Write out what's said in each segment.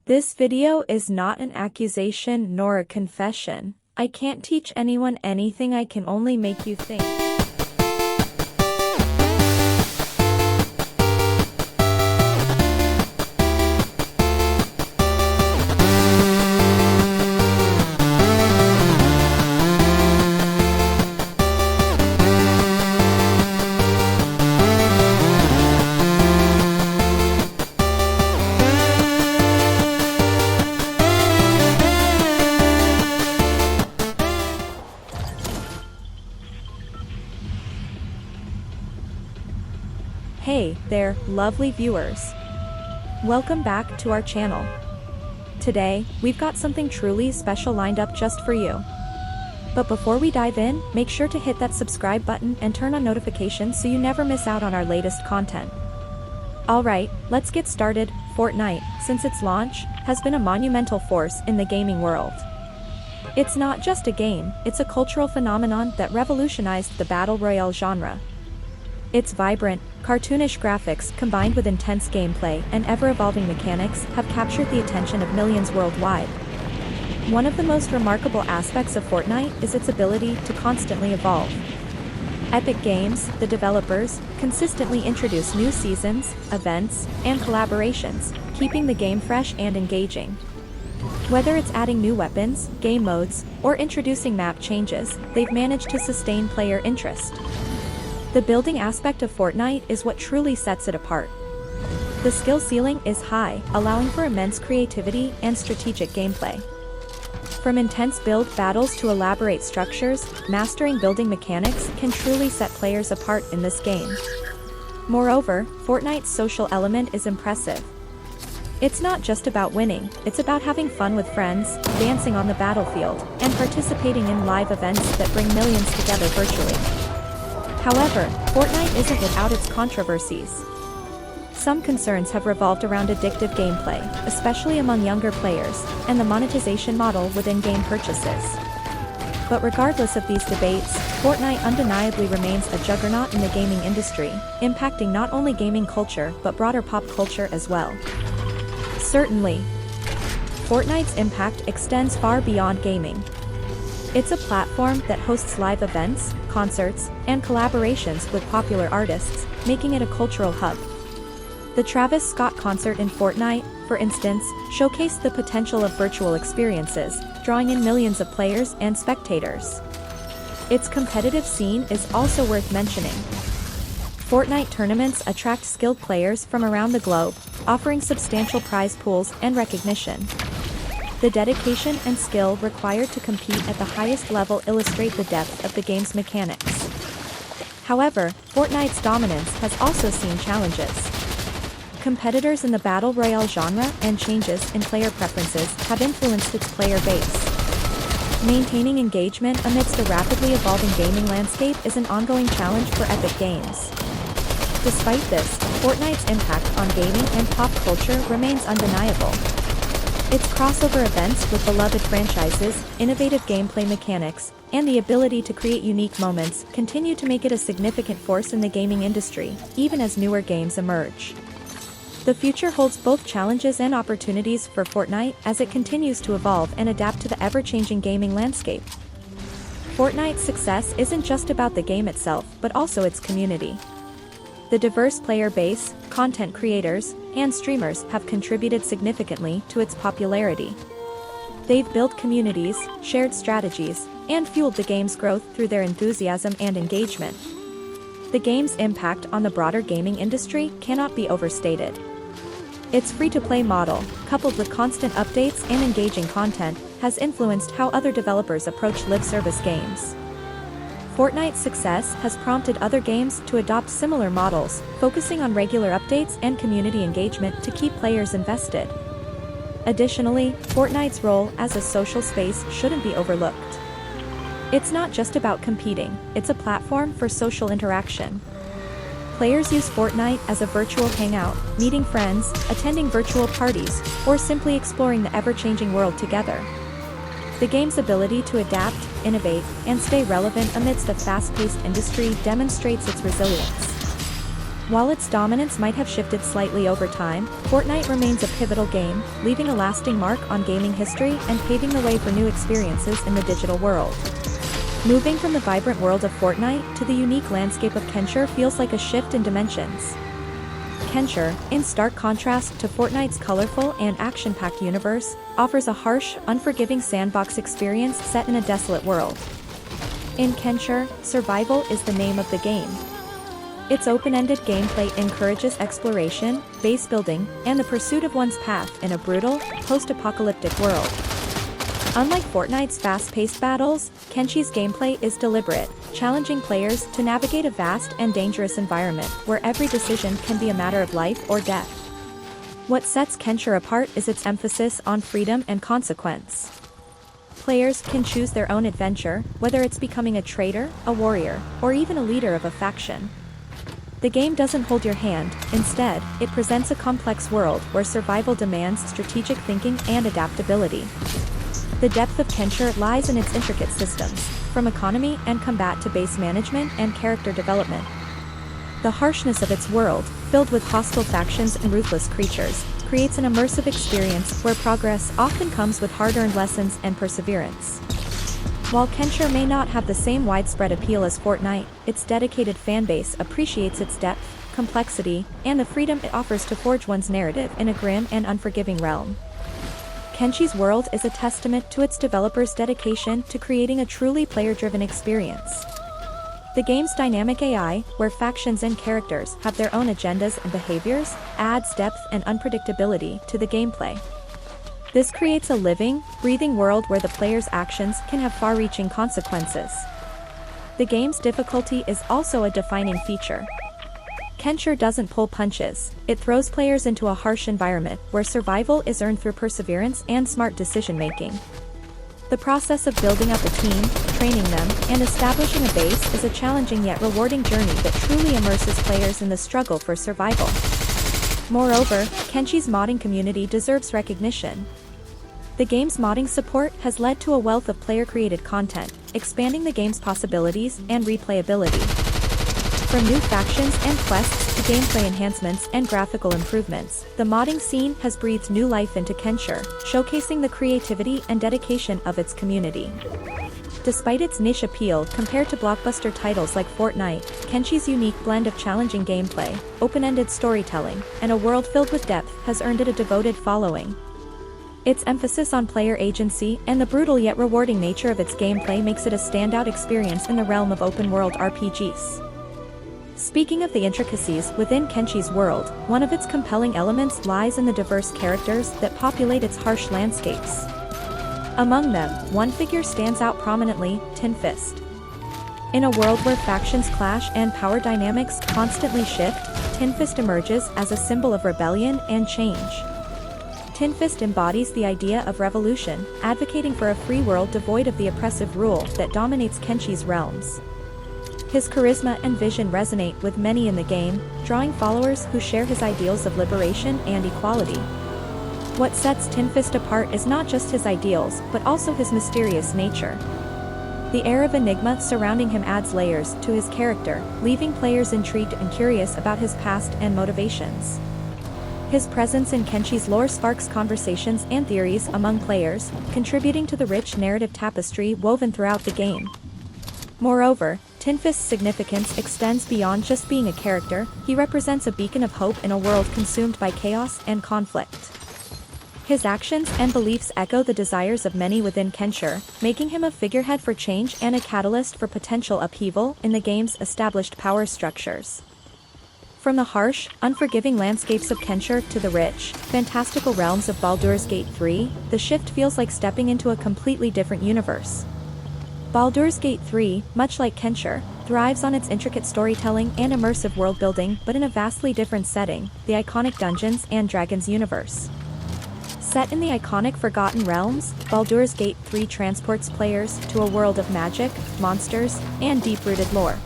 This video is not an accusation nor a confession. I can't teach anyone anything, I can only make you think. Hey there, lovely viewers. Welcome back to our channel. Today, we've got something truly special lined up just for you. But before we dive in, make sure to hit that subscribe button and turn on notifications so you never miss out on our latest content. Alright, let's get started. Fortnite, since its launch, has been a monumental force in the gaming world. It's not just a game, it's a cultural phenomenon that revolutionized the battle royale genre. Its vibrant, cartoonish graphics combined with intense gameplay and ever-evolving mechanics have captured the attention of millions worldwide. One of the most remarkable aspects of Fortnite is its ability to constantly evolve. Epic Games, the developers, consistently introduce new seasons, events, and collaborations, keeping the game fresh and engaging. Whether it's adding new weapons, game modes, or introducing map changes, they've managed to sustain player interest. The building aspect of Fortnite is what truly sets it apart. The skill ceiling is high, allowing for immense creativity and strategic gameplay. From intense build battles to elaborate structures, mastering building mechanics can truly set players apart in this game. Moreover, Fortnite's social element is impressive. It's not just about winning, it's about having fun with friends, dancing on the battlefield, and participating in live events that bring millions together virtually. However, Fortnite isn't without its controversies. Some concerns have revolved around addictive gameplay, especially among younger players, and the monetization model with in-game purchases. But regardless of these debates, Fortnite undeniably remains a juggernaut in the gaming industry, impacting not only gaming culture but broader pop culture as well. Certainly, Fortnite's impact extends far beyond gaming. It's a platform that hosts live events, concerts, and collaborations with popular artists, making it a cultural hub. The Travis Scott concert in Fortnite, for instance, showcased the potential of virtual experiences, drawing in millions of players and spectators. Its competitive scene is also worth mentioning. Fortnite tournaments attract skilled players from around the globe, offering substantial prize pools and recognition. The dedication and skill required to compete at the highest level illustrate the depth of the game's mechanics. However, Fortnite's dominance has also seen challenges. Competitors in the battle royale genre and changes in player preferences have influenced its player base. Maintaining engagement amidst a rapidly evolving gaming landscape is an ongoing challenge for Epic Games. Despite this, Fortnite's impact on gaming and pop culture remains undeniable. Its crossover events with beloved franchises, innovative gameplay mechanics, and the ability to create unique moments continue to make it a significant force in the gaming industry, even as newer games emerge. The future holds both challenges and opportunities for Fortnite as it continues to evolve and adapt to the ever-changing gaming landscape. Fortnite's success isn't just about the game itself, but also its community. The diverse player base, content creators, and streamers have contributed significantly to its popularity. They've built communities, shared strategies, and fueled the game's growth through their enthusiasm and engagement. The game's impact on the broader gaming industry cannot be overstated. Its free-to-play model, coupled with constant updates and engaging content, has influenced how other developers approach live-service games. Fortnite's success has prompted other games to adopt similar models, focusing on regular updates and community engagement to keep players invested. Additionally, Fortnite's role as a social space shouldn't be overlooked. It's not just about competing, it's a platform for social interaction. Players use Fortnite as a virtual hangout, meeting friends, attending virtual parties, or simply exploring the ever-changing world together. The game's ability to adapt, innovate, and stay relevant amidst a fast-paced industry demonstrates its resilience. While its dominance might have shifted slightly over time, Fortnite remains a pivotal game, leaving a lasting mark on gaming history and paving the way for new experiences in the digital world. Moving from the vibrant world of Fortnite to the unique landscape of Kenshire feels like a shift in dimensions. Kenshire, in stark contrast to Fortnite's colorful and action-packed universe, offers a harsh, unforgiving sandbox experience set in a desolate world. In Kenshire, survival is the name of the game. Its open-ended gameplay encourages exploration, base building, and the pursuit of one's path in a brutal, post-apocalyptic world. Unlike Fortnite's fast-paced battles, Kenshi's gameplay is deliberate, challenging players to navigate a vast and dangerous environment where every decision can be a matter of life or death. What sets Kenshire apart is its emphasis on freedom and consequence. Players can choose their own adventure, whether it's becoming a traitor, a warrior, or even a leader of a faction. The game doesn't hold your hand, instead, it presents a complex world where survival demands strategic thinking and adaptability. The depth of Kenshire lies in its intricate systems, from economy and combat to base management and character development. The harshness of its world, filled with hostile factions and ruthless creatures, creates an immersive experience where progress often comes with hard-earned lessons and perseverance. While Kenshire may not have the same widespread appeal as Fortnite, its dedicated fanbase appreciates its depth, complexity, and the freedom it offers to forge one's narrative in a grim and unforgiving realm. Kenshi's world is a testament to its developers' dedication to creating a truly player-driven experience. The game's dynamic AI, where factions and characters have their own agendas and behaviors, adds depth and unpredictability to the gameplay. This creates a living, breathing world where the player's actions can have far-reaching consequences. The game's difficulty is also a defining feature. Kenshire doesn't pull punches, it throws players into a harsh environment where survival is earned through perseverance and smart decision-making. The process of building up a team, training them, and establishing a base is a challenging yet rewarding journey that truly immerses players in the struggle for survival. Moreover, Kenshi's modding community deserves recognition. The game's modding support has led to a wealth of player-created content, expanding the game's possibilities and replayability. From new factions and quests to gameplay enhancements and graphical improvements, the modding scene has breathed new life into Kenshire, showcasing the creativity and dedication of its community. Despite its niche appeal compared to blockbuster titles like Fortnite, Kenshi's unique blend of challenging gameplay, open-ended storytelling, and a world filled with depth has earned it a devoted following. Its emphasis on player agency and the brutal yet rewarding nature of its gameplay makes it a standout experience in the realm of open-world RPGs. Speaking of the intricacies within Kenshi's world, one of its compelling elements lies in the diverse characters that populate its harsh landscapes. Among them, one figure stands out prominently, Tin Fist. In a world where factions clash and power dynamics constantly shift, Tin Fist emerges as a symbol of rebellion and change. Tin Fist embodies the idea of revolution, advocating for a free world devoid of the oppressive rule that dominates Kenshi's realms. His charisma and vision resonate with many in the game, drawing followers who share his ideals of liberation and equality. What sets Tin Fist apart is not just his ideals, but also his mysterious nature. The air of enigma surrounding him adds layers to his character, leaving players intrigued and curious about his past and motivations. His presence in Kenshi's lore sparks conversations and theories among players, contributing to the rich narrative tapestry woven throughout the game. Moreover, Tin Fist's significance extends beyond just being a character. He represents a beacon of hope in a world consumed by chaos and conflict. His actions and beliefs echo the desires of many within Kenshire, making him a figurehead for change and a catalyst for potential upheaval in the game's established power structures. From the harsh, unforgiving landscapes of Kenshire to the rich, fantastical realms of Baldur's Gate 3, the shift feels like stepping into a completely different universe. Baldur's Gate 3, much like Kenshire, thrives on its intricate storytelling and immersive world-building, but in a vastly different setting, the iconic Dungeons & Dragons universe. Set in the iconic Forgotten Realms, Baldur's Gate 3 transports players to a world of magic, monsters, and deep-rooted lore.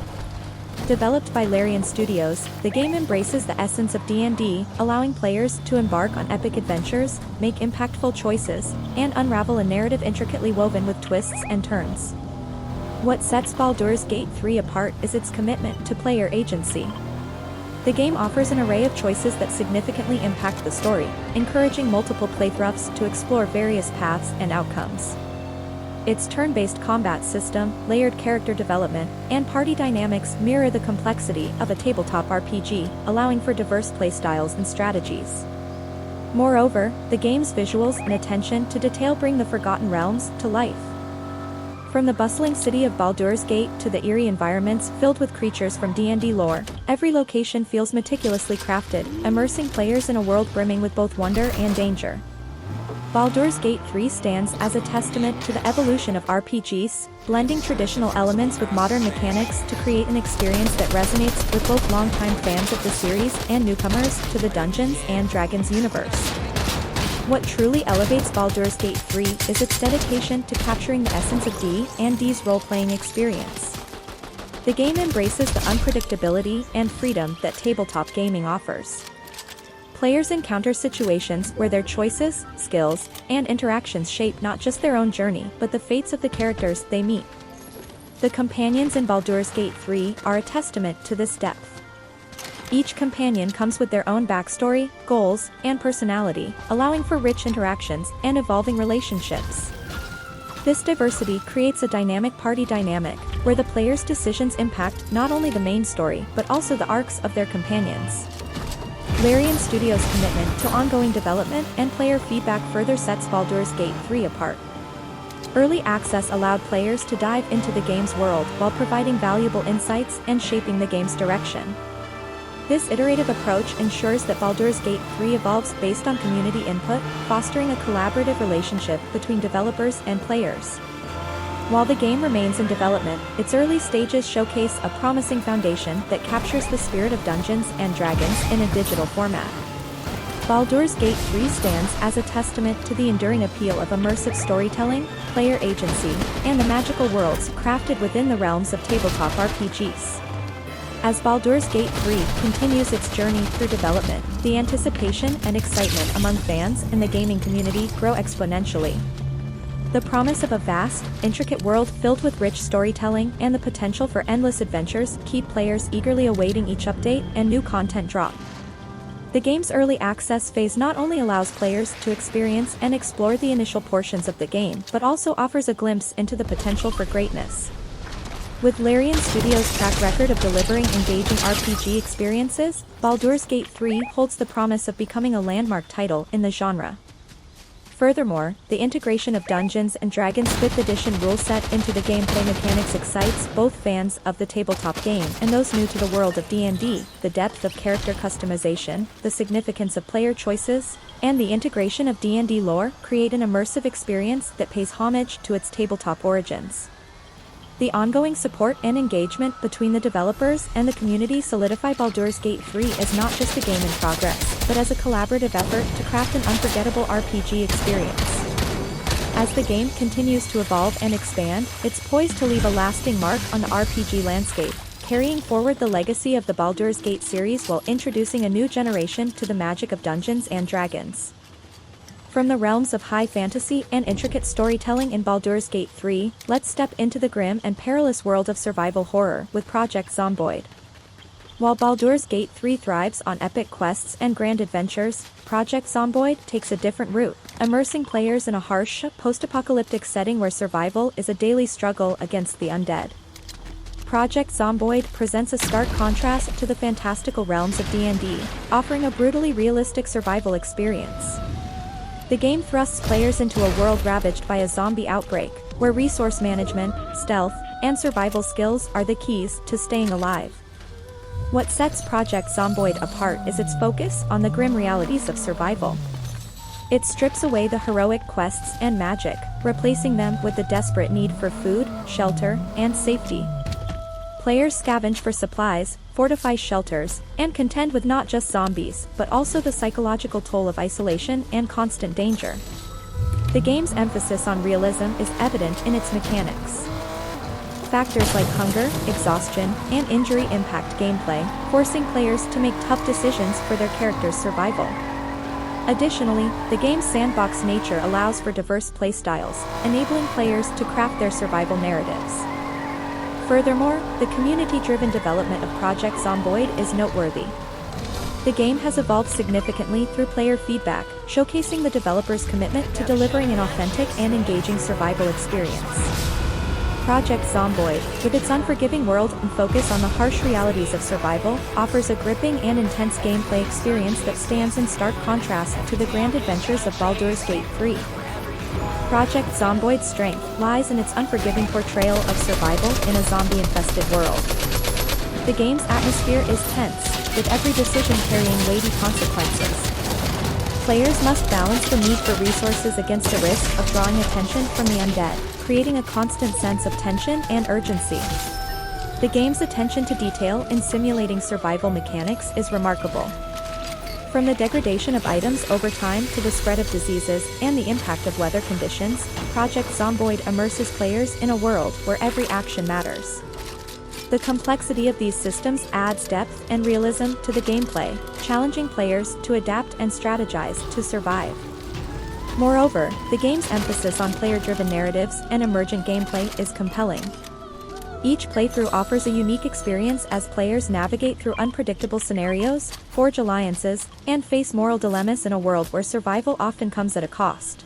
Developed by Larian Studios, the game embraces the essence of D&D, allowing players to embark on epic adventures, make impactful choices, and unravel a narrative intricately woven with twists and turns. What sets Baldur's Gate 3 apart is its commitment to player agency. The game offers an array of choices that significantly impact the story, encouraging multiple playthroughs to explore various paths and outcomes. Its turn-based combat system, layered character development, and party dynamics mirror the complexity of a tabletop RPG, allowing for diverse playstyles and strategies. Moreover, the game's visuals and attention to detail bring the Forgotten Realms to life. From the bustling city of Baldur's Gate to the eerie environments filled with creatures from D&D lore, every location feels meticulously crafted, immersing players in a world brimming with both wonder and danger. Baldur's Gate 3 stands as a testament to the evolution of RPGs, blending traditional elements with modern mechanics to create an experience that resonates with both longtime fans of the series and newcomers to the Dungeons & Dragons universe. What truly elevates Baldur's Gate 3 is its dedication to capturing the essence of D&D's role-playing experience. The game embraces the unpredictability and freedom that tabletop gaming offers. Players encounter situations where their choices, skills, and interactions shape not just their own journey but the fates of the characters they meet. The companions in Baldur's Gate 3 are a testament to this depth. Each companion comes with their own backstory, goals, and personality, allowing for rich interactions and evolving relationships. This diversity creates a dynamic party dynamic, where the player's decisions impact not only the main story but also the arcs of their companions. Larian Studios' commitment to ongoing development and player feedback further sets Baldur's Gate 3 apart. Early access allowed players to dive into the game's world while providing valuable insights and shaping the game's direction. This iterative approach ensures that Baldur's Gate 3 evolves based on community input, fostering a collaborative relationship between developers and players. While the game remains in development, its early stages showcase a promising foundation that captures the spirit of Dungeons & Dragons in a digital format. Baldur's Gate 3 stands as a testament to the enduring appeal of immersive storytelling, player agency, and the magical worlds crafted within the realms of tabletop RPGs. As Baldur's Gate 3 continues its journey through development, the anticipation and excitement among fans and the gaming community grow exponentially. The promise of a vast, intricate world filled with rich storytelling and the potential for endless adventures keep players eagerly awaiting each update and new content drop. The game's early access phase not only allows players to experience and explore the initial portions of the game but also offers a glimpse into the potential for greatness. With Larian Studios' track record of delivering engaging RPG experiences, Baldur's Gate 3 holds the promise of becoming a landmark title in the genre. Furthermore, the integration of Dungeons & Dragons 5th Edition rule set into the gameplay mechanics excites both fans of the tabletop game and those new to the world of D&D. The depth of character customization, the significance of player choices, and the integration of D&D lore create an immersive experience that pays homage to its tabletop origins. The ongoing support and engagement between the developers and the community solidify Baldur's Gate 3 as not just a game in progress, but as a collaborative effort to craft an unforgettable RPG experience. As the game continues to evolve and expand, it's poised to leave a lasting mark on the RPG landscape, carrying forward the legacy of the Baldur's Gate series while introducing a new generation to the magic of Dungeons & Dragons. From the realms of high fantasy and intricate storytelling in Baldur's Gate 3, let's step into the grim and perilous world of survival horror with Project Zomboid. While Baldur's Gate 3 thrives on epic quests and grand adventures, Project Zomboid takes a different route, immersing players in a harsh, post-apocalyptic setting where survival is a daily struggle against the undead. Project Zomboid presents a stark contrast to the fantastical realms of D&D, offering a brutally realistic survival experience. The game thrusts players into a world ravaged by a zombie outbreak, where resource management, stealth, and survival skills are the keys to staying alive. What sets Project Zomboid apart is its focus on the grim realities of survival. It strips away the heroic quests and magic, replacing them with the desperate need for food, shelter, and safety. Players scavenge for supplies, fortify shelters, and contend with not just zombies, but also the psychological toll of isolation and constant danger. The game's emphasis on realism is evident in its mechanics. Factors like hunger, exhaustion, and injury impact gameplay, forcing players to make tough decisions for their character's survival. Additionally, the game's sandbox nature allows for diverse playstyles, enabling players to craft their survival narratives. Furthermore, the community-driven development of Project Zomboid is noteworthy. The game has evolved significantly through player feedback, showcasing the developers' commitment to delivering an authentic and engaging survival experience. Project Zomboid, with its unforgiving world and focus on the harsh realities of survival, offers a gripping and intense gameplay experience that stands in stark contrast to the grand adventures of Baldur's Gate 3. Project Zomboid's strength lies in its unforgiving portrayal of survival in a zombie-infested world. The game's atmosphere is tense, with every decision carrying weighty consequences. Players must balance the need for resources against the risk of drawing attention from the undead, creating a constant sense of tension and urgency. The game's attention to detail in simulating survival mechanics is remarkable. From the degradation of items over time to the spread of diseases and the impact of weather conditions, Project Zomboid immerses players in a world where every action matters. The complexity of these systems adds depth and realism to the gameplay, challenging players to adapt and strategize to survive. Moreover, the game's emphasis on player-driven narratives and emergent gameplay is compelling. Each playthrough offers a unique experience as players navigate through unpredictable scenarios, forge alliances, and face moral dilemmas in a world where survival often comes at a cost.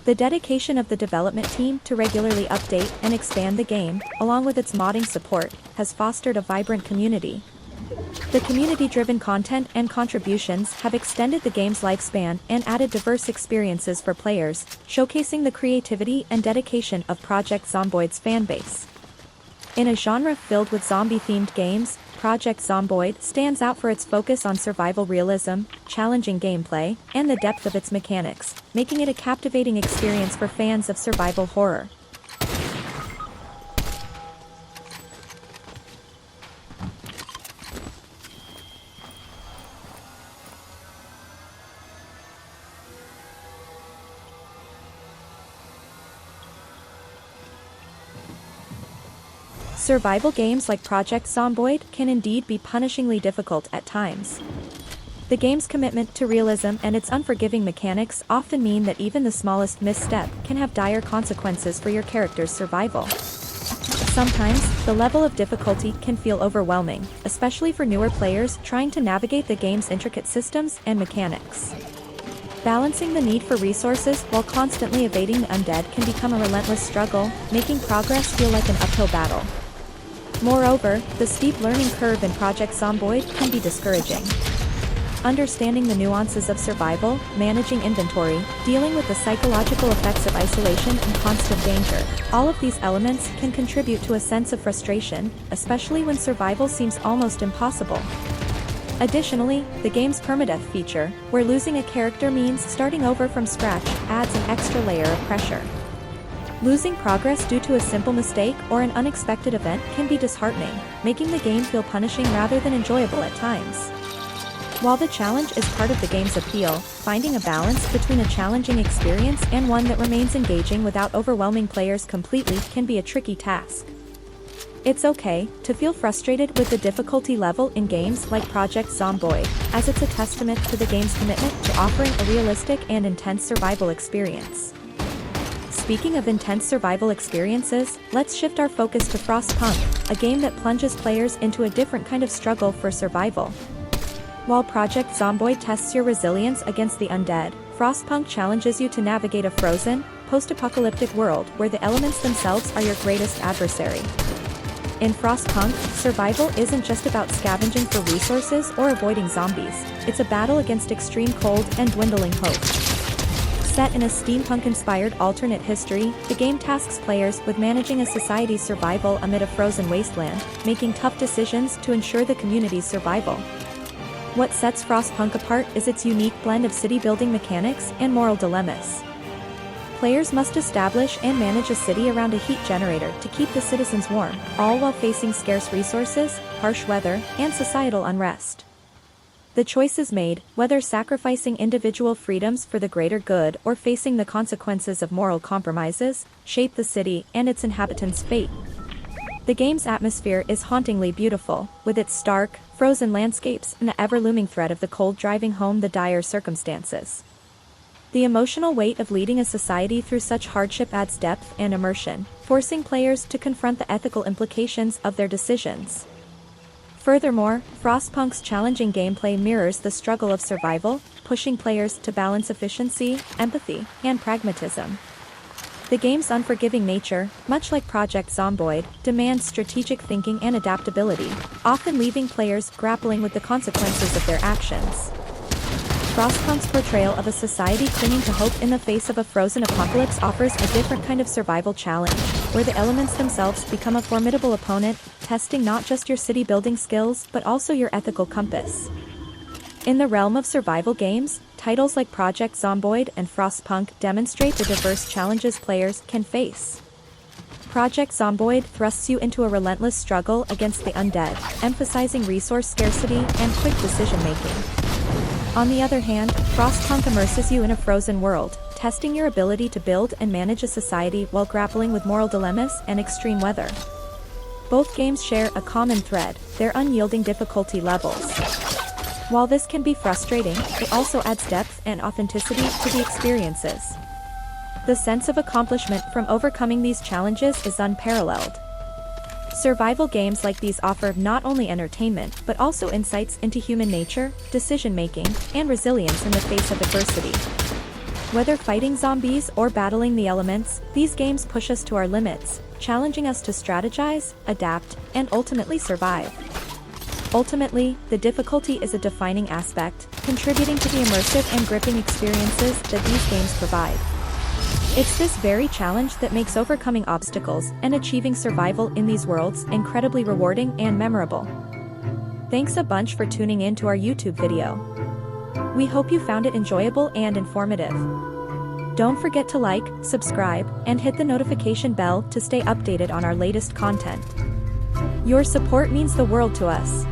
The dedication of the development team to regularly update and expand the game, along with its modding support, has fostered a vibrant community. The community-driven content and contributions have extended the game's lifespan and added diverse experiences for players, showcasing the creativity and dedication of Project Zomboid's fanbase. In a genre filled with zombie-themed games, Project Zomboid stands out for its focus on survival realism, challenging gameplay, and the depth of its mechanics, making it a captivating experience for fans of survival horror. Survival games like Project Zomboid can indeed be punishingly difficult at times. The game's commitment to realism and its unforgiving mechanics often mean that even the smallest misstep can have dire consequences for your character's survival. Sometimes, the level of difficulty can feel overwhelming, especially for newer players trying to navigate the game's intricate systems and mechanics. Balancing the need for resources while constantly evading the undead can become a relentless struggle, making progress feel like an uphill battle. Moreover, the steep learning curve in Project Zomboid can be discouraging. Understanding the nuances of survival, managing inventory, dealing with the psychological effects of isolation and constant danger, all of these elements can contribute to a sense of frustration, especially when survival seems almost impossible. Additionally, the game's permadeath feature, where losing a character means starting over from scratch, adds an extra layer of pressure. Losing progress due to a simple mistake or an unexpected event can be disheartening, making the game feel punishing rather than enjoyable at times. While the challenge is part of the game's appeal, finding a balance between a challenging experience and one that remains engaging without overwhelming players completely can be a tricky task. It's okay to feel frustrated with the difficulty level in games like Project Zomboid, as it's a testament to the game's commitment to offering a realistic and intense survival experience. Speaking of intense survival experiences, let's shift our focus to Frostpunk, a game that plunges players into a different kind of struggle for survival. While Project Zomboid tests your resilience against the undead, Frostpunk challenges you to navigate a frozen, post-apocalyptic world where the elements themselves are your greatest adversary. In Frostpunk, survival isn't just about scavenging for resources or avoiding zombies, it's a battle against extreme cold and dwindling hope. Set in a steampunk-inspired alternate history, the game tasks players with managing a society's survival amid a frozen wasteland, making tough decisions to ensure the community's survival. What sets Frostpunk apart is its unique blend of city-building mechanics and moral dilemmas. Players must establish and manage a city around a heat generator to keep the citizens warm, all while facing scarce resources, harsh weather, and societal unrest. The choices made, whether sacrificing individual freedoms for the greater good or facing the consequences of moral compromises, shape the city and its inhabitants' fate. The game's atmosphere is hauntingly beautiful, with its stark, frozen landscapes and the ever-looming threat of the cold driving home the dire circumstances. The emotional weight of leading a society through such hardship adds depth and immersion, forcing players to confront the ethical implications of their decisions. Furthermore, Frostpunk's challenging gameplay mirrors the struggle of survival, pushing players to balance efficiency, empathy, and pragmatism. The game's unforgiving nature, much like Project Zomboid, demands strategic thinking and adaptability, often leaving players grappling with the consequences of their actions. Frostpunk's portrayal of a society clinging to hope in the face of a frozen apocalypse offers a different kind of survival challenge, where the elements themselves become a formidable opponent, testing not just your city-building skills but also your ethical compass. In the realm of survival games, titles like Project Zomboid and Frostpunk demonstrate the diverse challenges players can face. Project Zomboid thrusts you into a relentless struggle against the undead, emphasizing resource scarcity and quick decision-making. On the other hand, Frostpunk immerses you in a frozen world, testing your ability to build and manage a society while grappling with moral dilemmas and extreme weather. Both games share a common thread: their unyielding difficulty levels. While this can be frustrating, it also adds depth and authenticity to the experiences. The sense of accomplishment from overcoming these challenges is unparalleled. Survival games like these offer not only entertainment but also insights into human nature, decision-making, and resilience in the face of adversity. Whether fighting zombies or battling the elements, these games push us to our limits, challenging us to strategize, adapt, and ultimately survive. Ultimately, the difficulty is a defining aspect, contributing to the immersive and gripping experiences that these games provide. It's this very challenge that makes overcoming obstacles and achieving survival in these worlds incredibly rewarding and memorable. Thanks a bunch for tuning in to our YouTube video. We hope you found it enjoyable and informative. Don't forget to like, subscribe, and hit the notification bell to stay updated on our latest content. Your support means the world to us.